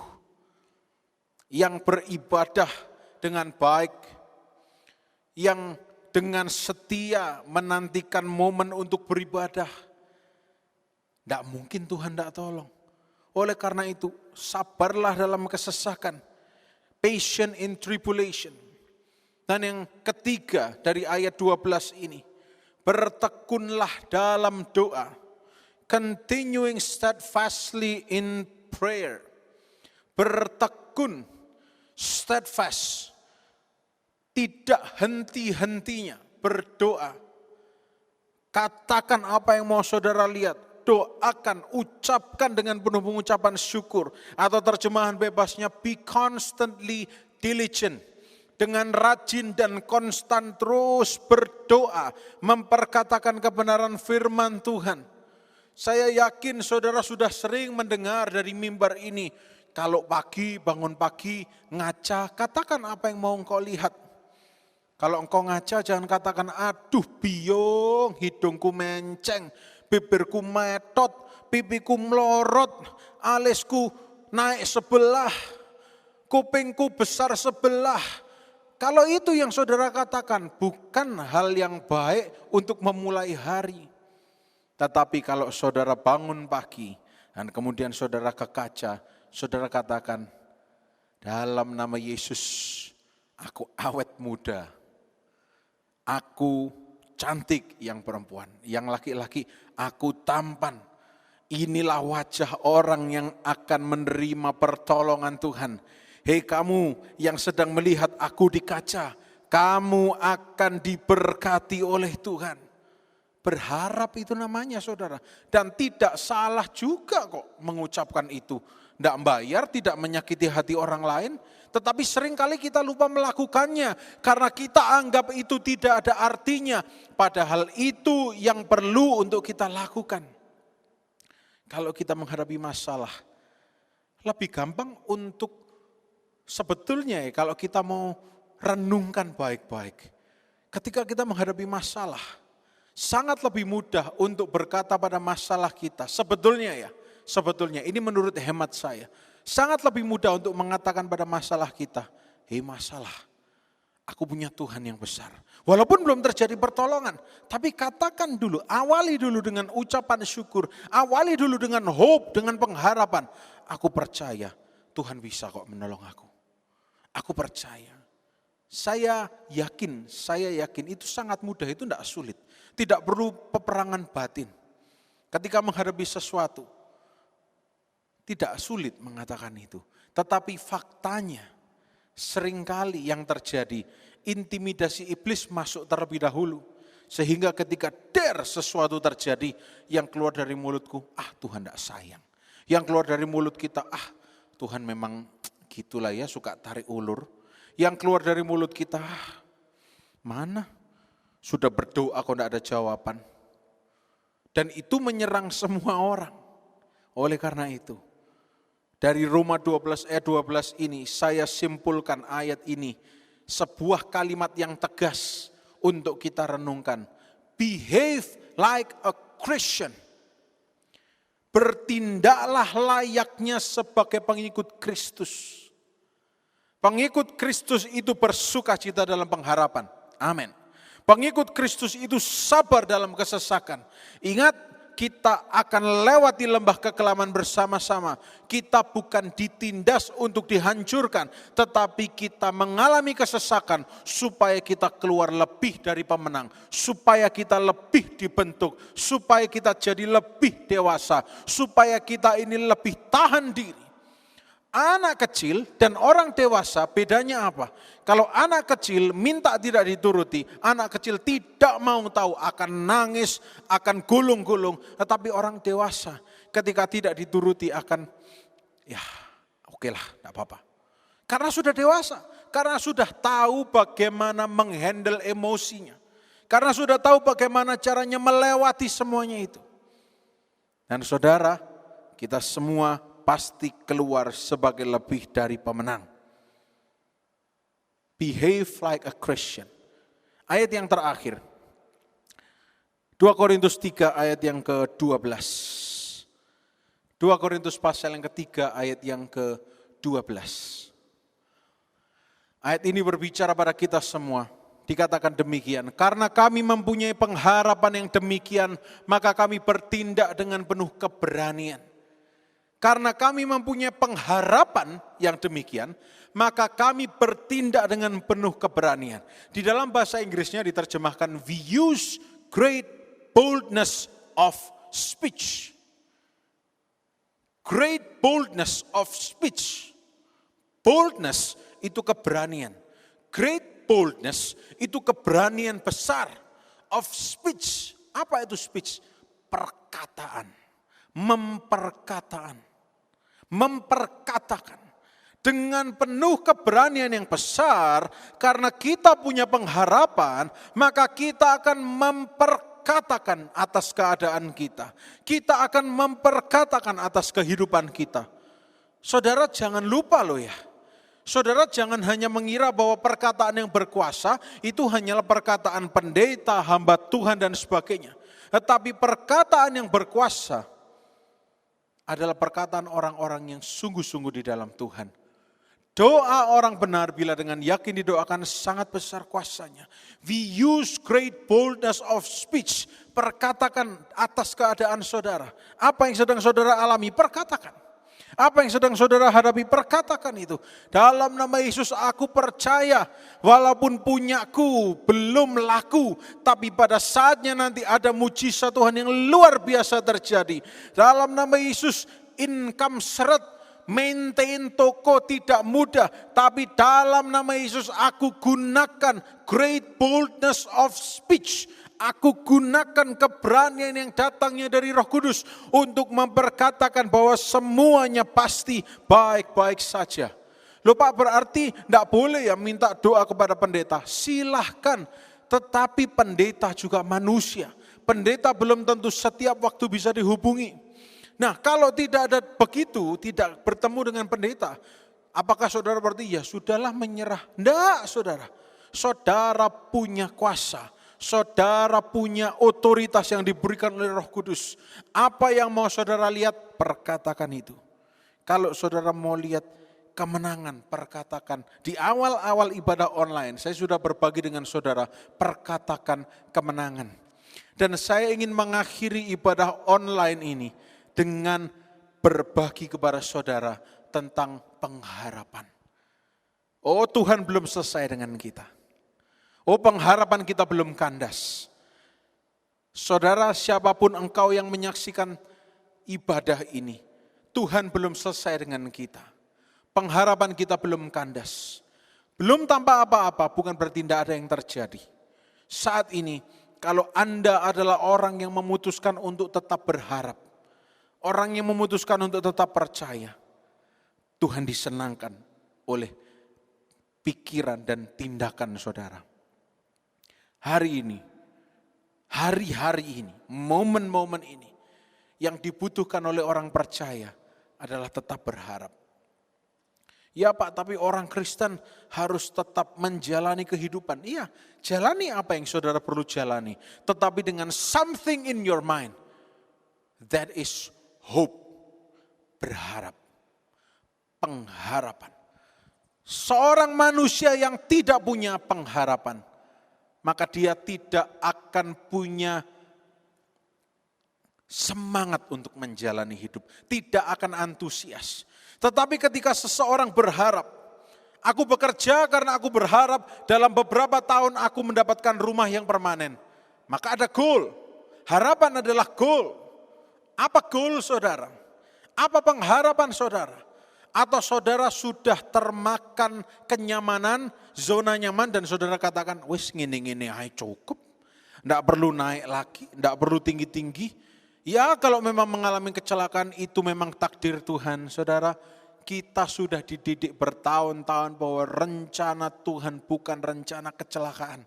Yang beribadah dengan baik. Yang dengan setia menantikan momen untuk beribadah. Tidak mungkin Tuhan tidak tolong. Oleh karena itu, sabarlah dalam kesesakan. Patient in tribulation. Dan yang ketiga dari ayat 12 ini. Bertekunlah dalam doa. Continuing steadfastly in prayer. Bertekun, steadfast. Tidak henti-hentinya berdoa. Katakan apa yang mau saudara lihat. Doakan, ucapkan dengan penuh pengucapan syukur. Atau terjemahan bebasnya, be constantly diligent. Dengan rajin dan konstan terus berdoa. Memperkatakan kebenaran firman Tuhan. Saya yakin saudara sudah sering mendengar dari mimbar ini. Kalau pagi, bangun pagi, ngaca, katakan apa yang mau engkau lihat. Kalau engkau ngaca jangan katakan, aduh biung, hidungku menceng. Bibirku metot, pipiku melorot, alisku naik sebelah, kupingku besar sebelah. Kalau itu yang saudara katakan, bukan hal yang baik untuk memulai hari. Tetapi kalau saudara bangun pagi dan kemudian saudara ke kaca, saudara katakan, dalam nama Yesus, aku awet muda, aku cantik yang perempuan, yang laki-laki aku tampan, Inilah wajah orang yang akan menerima pertolongan Tuhan. Hei kamu yang sedang melihat aku di kaca, kamu akan diberkati oleh Tuhan. Berharap itu namanya saudara. Dan tidak salah juga kok mengucapkan itu. Tidak bayar, tidak menyakiti hati orang lain. Tetapi seringkali kita lupa melakukannya. Karena kita anggap itu tidak ada artinya. Padahal itu yang perlu untuk kita lakukan. Kalau kita menghadapi masalah, lebih gampang untuk sebetulnya ya kalau kita mau renungkan baik-baik. Ketika kita menghadapi masalah, sangat lebih mudah untuk berkata pada masalah kita. Sebetulnya ini menurut hemat saya. Sangat lebih mudah untuk mengatakan pada masalah kita, hei masalah, aku punya Tuhan yang besar. Walaupun belum terjadi pertolongan, tapi katakan dulu, awali dulu dengan ucapan syukur, awali dulu dengan hope, dengan pengharapan. Aku percaya Tuhan bisa kok menolong aku. Aku percaya. Saya yakin itu sangat mudah, itu tidak sulit. Tidak perlu peperangan batin. Ketika menghadapi sesuatu, tidak sulit mengatakan itu. Tetapi faktanya, seringkali yang terjadi, intimidasi iblis masuk terlebih dahulu. Sehingga ketika sesuatu terjadi, yang keluar dari mulutku, Tuhan tidak sayang. Yang keluar dari mulut kita, Tuhan memang gitulah ya, suka tarik ulur. Yang keluar dari mulut kita, mana? Sudah berdoa kok tidak ada jawaban. Dan itu menyerang semua orang. Oleh karena itu, dari Roma 12 ayat 12 ini, saya simpulkan ayat ini. Sebuah kalimat yang tegas untuk kita renungkan. Behave like a Christian. Bertindaklah layaknya sebagai pengikut Kristus. Pengikut Kristus itu bersukacita dalam pengharapan. Amin. Pengikut Kristus itu sabar dalam kesesakan. Ingat, kita akan lewati lembah kekelaman bersama-sama. Kita bukan ditindas untuk dihancurkan, tetapi kita mengalami kesesakan supaya kita keluar lebih dari pemenang, supaya kita lebih dibentuk, supaya kita jadi lebih dewasa, supaya kita ini lebih tahan diri. Anak kecil dan orang dewasa bedanya apa? Kalau anak kecil minta tidak dituruti, anak kecil tidak mau tahu, akan nangis, akan gulung-gulung. Tetapi orang dewasa ketika tidak dituruti akan, ya oke lah, tidak apa-apa. Karena sudah dewasa, karena sudah tahu bagaimana menghandle emosinya. Karena sudah tahu bagaimana caranya melewati semuanya itu. Dan saudara, kita semua pasti keluar sebagai lebih dari pemenang. Behave like a Christian. Ayat yang terakhir. 2 Korintus 3 ayat yang ke-12. 2 Korintus pasal yang ketiga ayat yang ke-12. Ayat ini berbicara pada kita semua. Dikatakan demikian, karena kami mempunyai pengharapan yang demikian, maka kami bertindak dengan penuh keberanian. Karena kami mempunyai pengharapan yang demikian, maka kami bertindak dengan penuh keberanian. Di dalam bahasa Inggrisnya diterjemahkan, we use great boldness of speech. Great boldness of speech. Boldness itu keberanian. Great boldness itu keberanian besar. Of speech. Apa itu speech? Perkataan. Memperkatakan dengan penuh keberanian yang besar, karena kita punya pengharapan, maka kita akan memperkatakan atas keadaan kita. Kita akan memperkatakan atas kehidupan kita. Saudara jangan lupa loh ya. Saudara jangan hanya mengira bahwa perkataan yang berkuasa itu hanyalah perkataan pendeta, hamba Tuhan dan sebagainya. Tetapi perkataan yang berkuasa adalah perkataan orang-orang yang sungguh-sungguh di dalam Tuhan. Doa orang benar bila dengan yakin didoakan sangat besar kuasanya. We use great boldness of speech. Perkatakan atas keadaan saudara. Apa yang sedang saudara alami, perkatakan. Apa yang sedang saudara hadapi, perkatakan itu. Dalam nama Yesus aku percaya, walaupun punyaku belum laku, tapi pada saatnya nanti ada mujizat Tuhan yang luar biasa terjadi. Dalam nama Yesus, income seret, maintain toko tidak mudah, tapi dalam nama Yesus aku gunakan great boldness of speech. Aku gunakan keberanian yang datangnya dari Roh Kudus untuk memperkatakan bahwa semuanya pasti baik-baik saja. Loh Pak, berarti tidak boleh ya minta doa kepada pendeta? Silahkan, tetapi pendeta juga manusia. Pendeta belum tentu setiap waktu bisa dihubungi. Nah, kalau tidak ada begitu, tidak bertemu dengan pendeta, apakah saudara berarti ya sudahlah menyerah? Tidak, saudara. Saudara punya kuasa. Saudara punya otoritas yang diberikan oleh Roh Kudus. Apa yang mau saudara lihat, perkatakan itu. Kalau saudara mau lihat kemenangan, perkatakan. Di awal-awal ibadah online, saya sudah berbagi dengan saudara, perkatakan kemenangan. Dan saya ingin mengakhiri ibadah online ini dengan berbagi kepada saudara tentang pengharapan. Oh, Tuhan belum selesai dengan kita. Oh, pengharapan kita belum kandas. Saudara, siapapun engkau yang menyaksikan ibadah ini, Tuhan belum selesai dengan kita. Pengharapan kita belum kandas. Belum tanpa apa-apa, bukan berarti tidak ada yang terjadi. Saat ini, kalau Anda adalah orang yang memutuskan untuk tetap berharap, orang yang memutuskan untuk tetap percaya, Tuhan disenangkan oleh pikiran dan tindakan saudara. Hari ini, hari-hari ini, momen-momen ini, yang dibutuhkan oleh orang percaya adalah tetap berharap. Ya Pak, tapi orang Kristen harus tetap menjalani kehidupan. Iya, jalani apa yang saudara perlu jalani. Tetapi dengan something in your mind, that is hope, berharap, pengharapan. Seorang manusia yang tidak punya pengharapan, maka dia tidak akan punya semangat untuk menjalani hidup. Tidak akan antusias. Tetapi ketika seseorang berharap, aku bekerja karena aku berharap dalam beberapa tahun aku mendapatkan rumah yang permanen. Maka ada goal. Harapan adalah goal. Apa goal saudara? Apa pengharapan saudara? Atau saudara sudah termakan kenyamanan, zona nyaman dan saudara katakan, wis ngene-ngene ae cukup. Enggak perlu naik lagi, enggak perlu tinggi-tinggi. Ya kalau memang mengalami kecelakaan itu memang takdir Tuhan. Saudara, kita sudah dididik bertahun-tahun bahwa rencana Tuhan bukan rencana kecelakaan.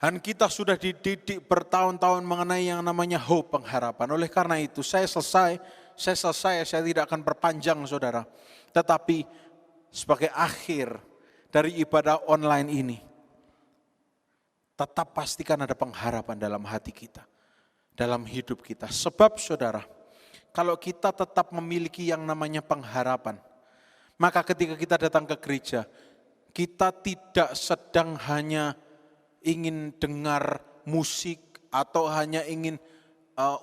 Dan kita sudah dididik bertahun-tahun mengenai yang namanya hope, pengharapan. Oleh karena itu saya tidak akan perpanjang saudara. Tetapi sebagai akhir dari ibadah online ini, tetap pastikan ada pengharapan dalam hati kita, dalam hidup kita. Sebab saudara, kalau kita tetap memiliki yang namanya pengharapan, maka ketika kita datang ke gereja, kita tidak sedang hanya ingin dengar musik atau hanya ingin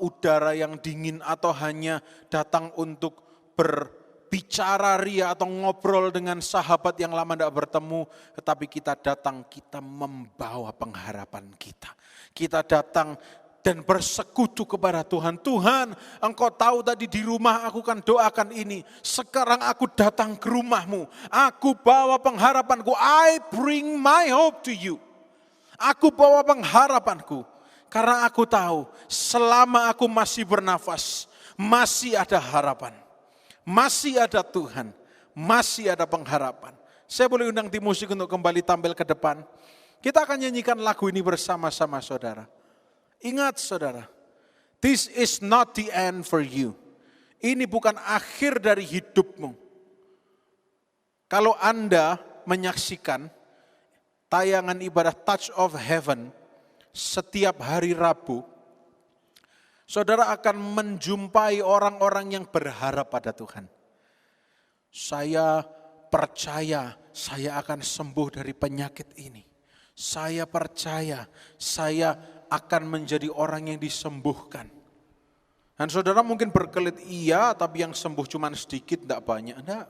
udara yang dingin atau hanya datang untuk berbicara ria atau ngobrol dengan sahabat yang lama tidak bertemu, tetapi kita datang, kita membawa pengharapan kita. Kita datang dan bersekutu kepada Tuhan. Tuhan, Engkau tahu tadi di rumah aku kan doakan ini. Sekarang aku datang ke rumahmu. Aku bawa pengharapanku. I bring my hope to you. Aku bawa pengharapanku. Karena aku tahu selama aku masih bernafas, masih ada harapan. Masih ada Tuhan, masih ada pengharapan. Saya boleh undang tim musik untuk kembali tampil ke depan. Kita akan nyanyikan lagu ini bersama-sama saudara. Ingat saudara, this is not the end for you. Ini bukan akhir dari hidupmu. Kalau Anda menyaksikan tayangan ibadah Touch of Heaven setiap hari Rabu, saudara akan menjumpai orang-orang yang berharap pada Tuhan. Saya percaya saya akan sembuh dari penyakit ini. Saya percaya saya akan menjadi orang yang disembuhkan. Dan saudara mungkin berkelit, iya tapi yang sembuh cuma sedikit, tidak banyak. Enggak,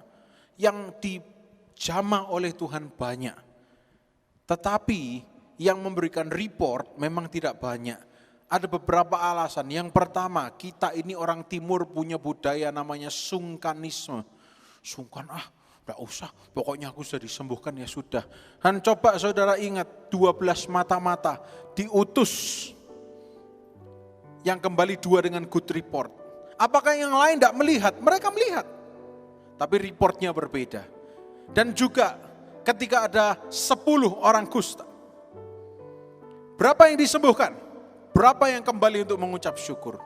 yang dijamah oleh Tuhan banyak. Tetapi yang memberikan report memang tidak banyak. Ada beberapa alasan. Yang pertama, kita ini orang timur punya budaya namanya sungkanisme. Sungkan, enggak usah, pokoknya aku sudah disembuhkan ya sudah. Dan coba saudara ingat 12 mata-mata diutus. Yang kembali 2 dengan good report. Apakah yang lain tidak melihat? Mereka melihat. Tapi reportnya berbeda. Dan juga ketika ada 10 orang kusta. Berapa yang disembuhkan? Berapa yang kembali untuk mengucap syukur?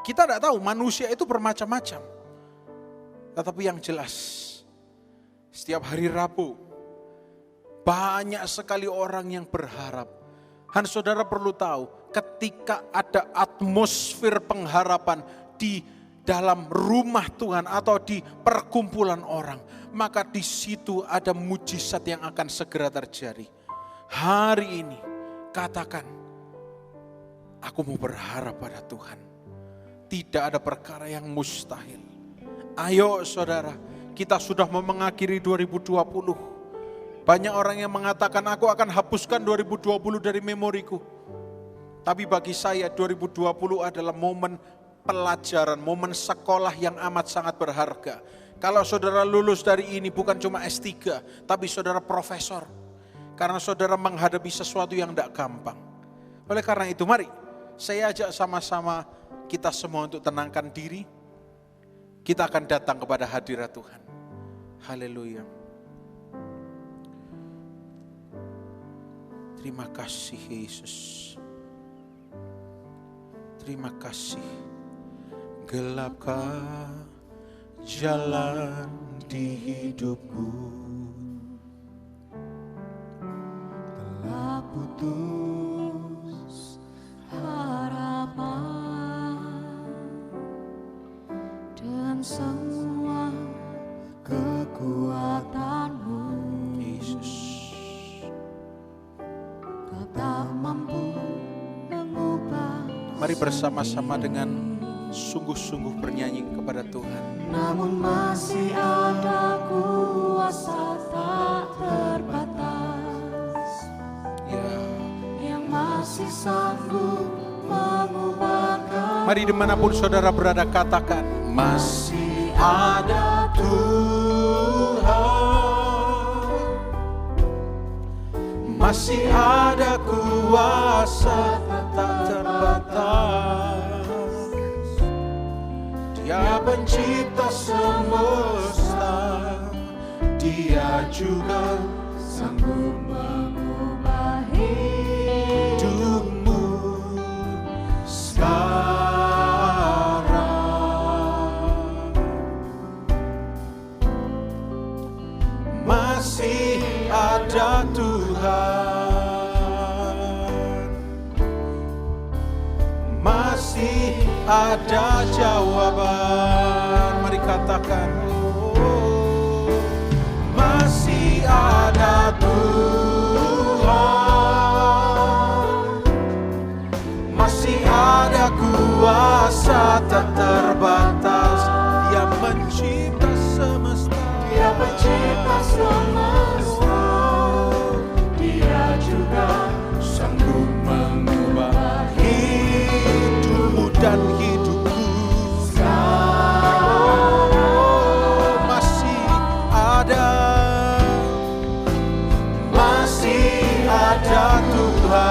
Kita tidak tahu, manusia itu bermacam-macam. Tetapi yang jelas, setiap hari Rabu, banyak sekali orang yang berharap. Dan saudara perlu tahu, ketika ada atmosfer pengharapan di dalam rumah Tuhan atau di perkumpulan orang, maka di situ ada mujizat yang akan segera terjadi. Hari ini, katakan, aku mau berharap pada Tuhan. Tidak ada perkara yang mustahil. Ayo saudara, kita sudah mau mengakhiri 2020. Banyak orang yang mengatakan aku akan hapuskan 2020 dari memoriku. Tapi bagi saya 2020 adalah momen pelajaran, momen sekolah yang amat sangat berharga. Kalau saudara lulus dari ini bukan cuma S3, tapi saudara profesor. Karena saudara menghadapi sesuatu yang tidak gampang. Oleh karena itu mari saya ajak sama-sama kita semua untuk tenangkan diri. Kita akan datang kepada hadirat Tuhan. Haleluya. Terima kasih Yesus. Terima kasih. Gelapkah jalan di hidupku, telah putus harapan dan semua kekuatanmu. Yesus. Kau tak mampu mengubah. Mari bersama-sama dengan sungguh-sungguh bernyanyi kepada Tuhan. Namun masih ada kuasa tak terbatas, Ya. yang masih sanggup mengubahkan. Mari dimanapun saudara berada katakan, masih ada Tuhan, masih ada kuasa tak terbatas. Dia pencipta semesta, Dia juga sanggup Mengubah hidupmu sekarang. Masih ada Tuhan, masih ada jawaban. Mari katakan, oh, masih ada Tuhan, masih ada kuasa tak terbatas. Dia mencipta semesta, Dia pencipta semesta, Dia juga sanggup mengubah hidupmu dan hidupku. Oh, masih ada Tuhan.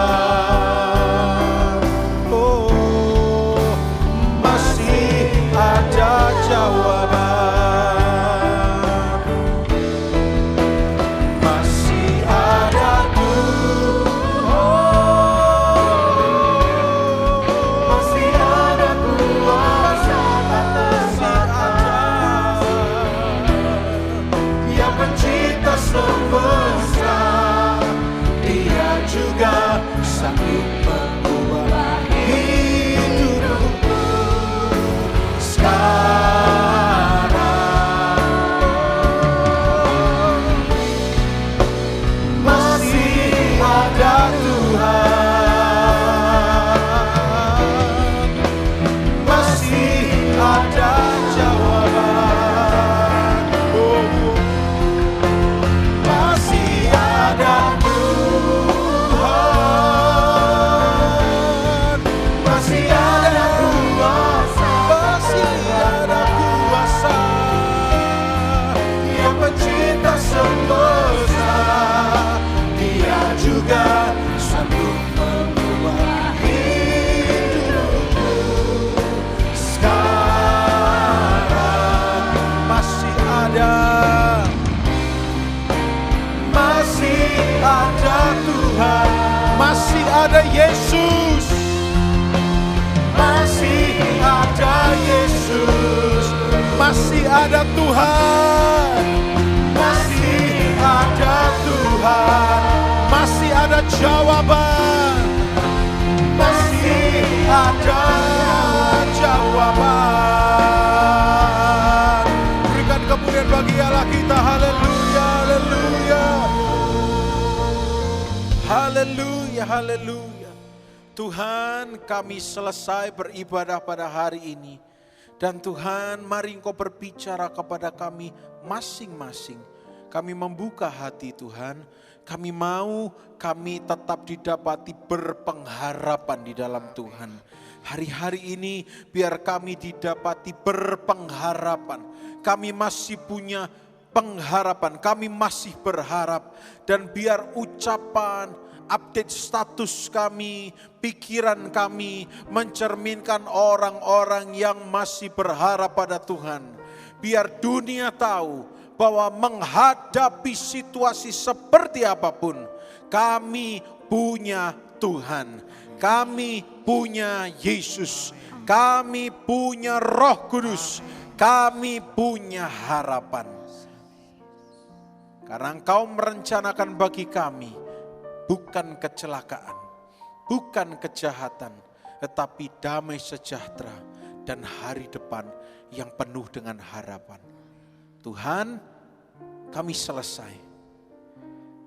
Oh, masih ada jawaban. Masih ada Tuhan, masih ada kuasa tak terbatas. Dia pencipta semesta, Dia juga sanggup mengubah hidupku sekarang. Masih ada Tuhan, Yesus, masih ada Yesus, masih ada Tuhan, masih ada Tuhan, masih ada jawaban, masih ada jawaban. Berikan kemuliaan bagi Allah kita. Haleluya, haleluya, haleluya, haleluya. Tuhan, kami selesai beribadah pada hari ini. Dan Tuhan, mari Engkau berbicara kepada kami masing-masing. Kami membuka hati Tuhan. Kami mau kami tetap didapati berpengharapan di dalam Tuhan. Hari-hari ini biar kami didapati berpengharapan. Kami masih punya pengharapan, kami masih berharap. Dan biar ucapan, update status kami, pikiran kami mencerminkan orang-orang yang masih berharap pada Tuhan. Biar dunia tahu bahwa menghadapi situasi seperti apapun, kami punya Tuhan, kami punya Yesus, kami punya Roh Kudus, kami punya harapan. Karena Engkau merencanakan bagi kami bukan kecelakaan, bukan kejahatan, tetapi damai sejahtera dan hari depan yang penuh dengan harapan. Tuhan, kami selesai.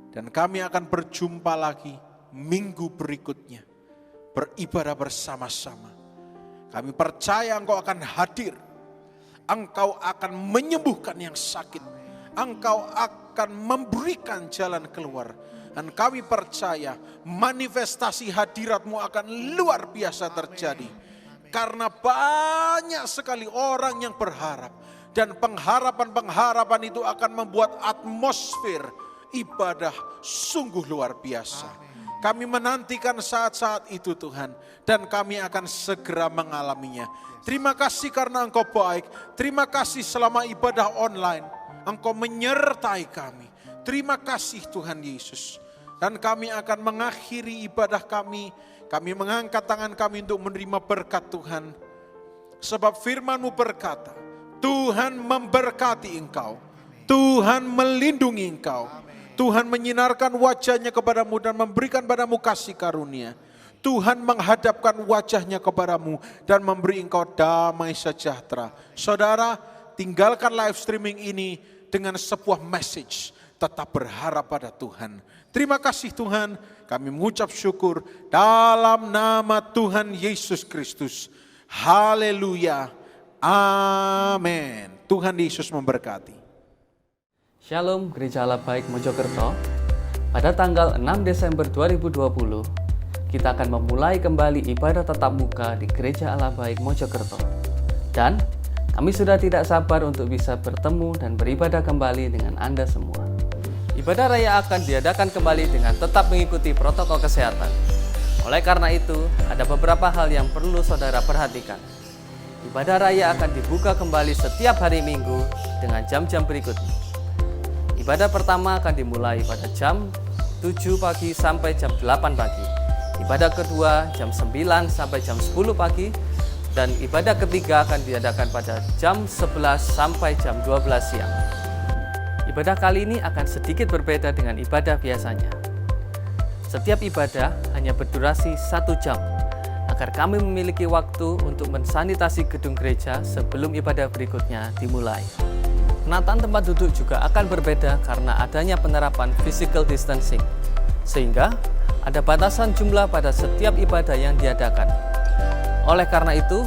Dan kami akan berjumpa lagi minggu berikutnya. Beribadah bersama-sama. Kami percaya Engkau akan hadir. Engkau akan menyembuhkan yang sakit. Engkau akan memberikan jalan keluar. Dan kami percaya manifestasi hadirat-Mu akan luar biasa terjadi. Karena banyak sekali orang yang berharap. Dan pengharapan-pengharapan itu akan membuat atmosfer ibadah sungguh luar biasa. Kami menantikan saat-saat itu Tuhan. Dan kami akan segera mengalaminya. Terima kasih karena Engkau baik. Terima kasih selama ibadah online. Engkau menyertai kami. Terima kasih Tuhan Yesus. Dan kami akan mengakhiri ibadah kami. Kami mengangkat tangan kami untuk menerima berkat Tuhan. Sebab firman-Mu berkata, Tuhan memberkati engkau. Tuhan melindungi engkau. Tuhan menyinarkan wajahnya kepadamu dan memberikan padamu kasih karunia. Tuhan menghadapkan wajahnya kepadamu dan memberi engkau damai sejahtera. Saudara, tinggalkan live streaming ini dengan sebuah message. Tetap berharap pada Tuhan. Terima kasih Tuhan, kami mengucap syukur dalam nama Tuhan Yesus Kristus. Haleluya. Amin. Tuhan Yesus memberkati. Shalom Gereja Allah Baik Mojokerto. Pada tanggal 6 Desember 2020, kita akan memulai kembali ibadah tatap muka di Gereja Allah Baik Mojokerto. Dan kami sudah tidak sabar untuk bisa bertemu dan beribadah kembali dengan Anda semua. Ibadah raya akan diadakan kembali dengan tetap mengikuti protokol kesehatan. Oleh karena itu, ada beberapa hal yang perlu saudara perhatikan. Ibadah raya akan dibuka kembali setiap hari Minggu dengan jam-jam berikutnya. Ibadah pertama akan dimulai pada jam 7 pagi sampai jam 8 pagi. Ibadah kedua jam 9 sampai jam 10 pagi. Dan ibadah ketiga akan diadakan pada jam 11 sampai jam 12 siang. Ibadah kali ini akan sedikit berbeda dengan ibadah biasanya. Setiap ibadah hanya berdurasi 1 jam. Agar kami memiliki waktu untuk mensanitasi gedung gereja sebelum ibadah berikutnya dimulai. Penataan tempat duduk juga akan berbeda karena adanya penerapan physical distancing. Sehingga ada batasan jumlah pada setiap ibadah yang diadakan. Oleh karena itu,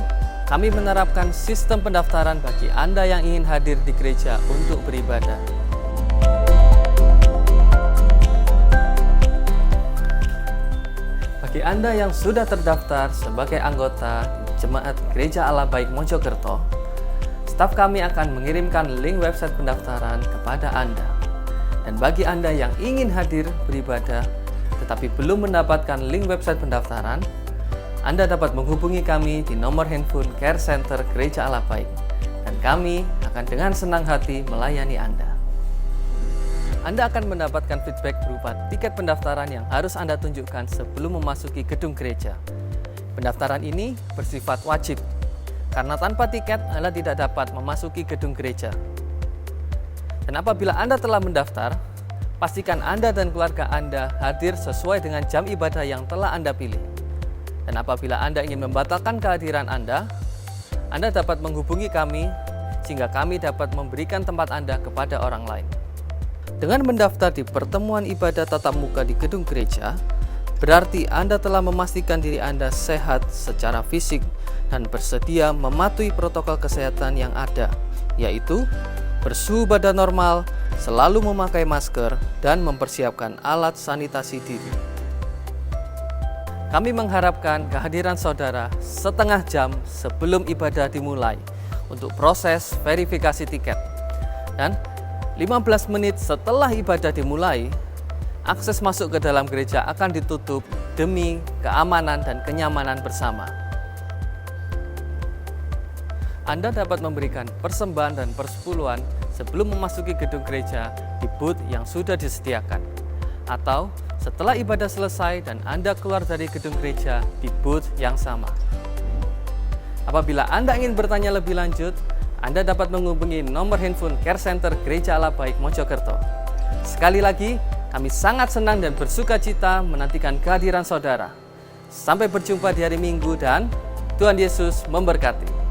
kami menerapkan sistem pendaftaran bagi Anda yang ingin hadir di gereja untuk beribadah. Bagi Anda yang sudah terdaftar sebagai anggota di Jemaat Gereja Allah Baik Mojokerto, staf kami akan mengirimkan link website pendaftaran kepada Anda. Dan bagi Anda yang ingin hadir beribadah tetapi belum mendapatkan link website pendaftaran, Anda dapat menghubungi kami di nomor handphone Care Center Gereja Allah Baik. Dan kami akan dengan senang hati melayani Anda. Anda akan mendapatkan feedback berupa tiket pendaftaran yang harus Anda tunjukkan sebelum memasuki gedung gereja. Pendaftaran ini bersifat wajib, karena tanpa tiket Anda tidak dapat memasuki gedung gereja. Dan apabila Anda telah mendaftar, pastikan Anda dan keluarga Anda hadir sesuai dengan jam ibadah yang telah Anda pilih. Dan apabila Anda ingin membatalkan kehadiran Anda dapat menghubungi kami sehingga kami dapat memberikan tempat Anda kepada orang lain. Dengan mendaftar di pertemuan ibadah tatap muka di gedung gereja, berarti Anda telah memastikan diri Anda sehat secara fisik dan bersedia mematuhi protokol kesehatan yang ada, yaitu bersuhu badan normal, selalu memakai masker, dan mempersiapkan alat sanitasi diri. Kami mengharapkan kehadiran saudara setengah jam sebelum ibadah dimulai untuk proses verifikasi tiket. Dan 15 menit setelah ibadah dimulai, akses masuk ke dalam gereja akan ditutup demi keamanan dan kenyamanan bersama. Anda dapat memberikan persembahan dan persepuluhan sebelum memasuki gedung gereja di booth yang sudah disediakan, atau setelah ibadah selesai dan Anda keluar dari gedung gereja di booth yang sama. Apabila Anda ingin bertanya lebih lanjut, Anda dapat menghubungi nomor handphone Care Center Gereja Allah Baik Mojokerto. Sekali lagi, kami sangat senang dan bersuka cita menantikan kehadiran saudara. Sampai berjumpa di hari Minggu dan Tuhan Yesus memberkati.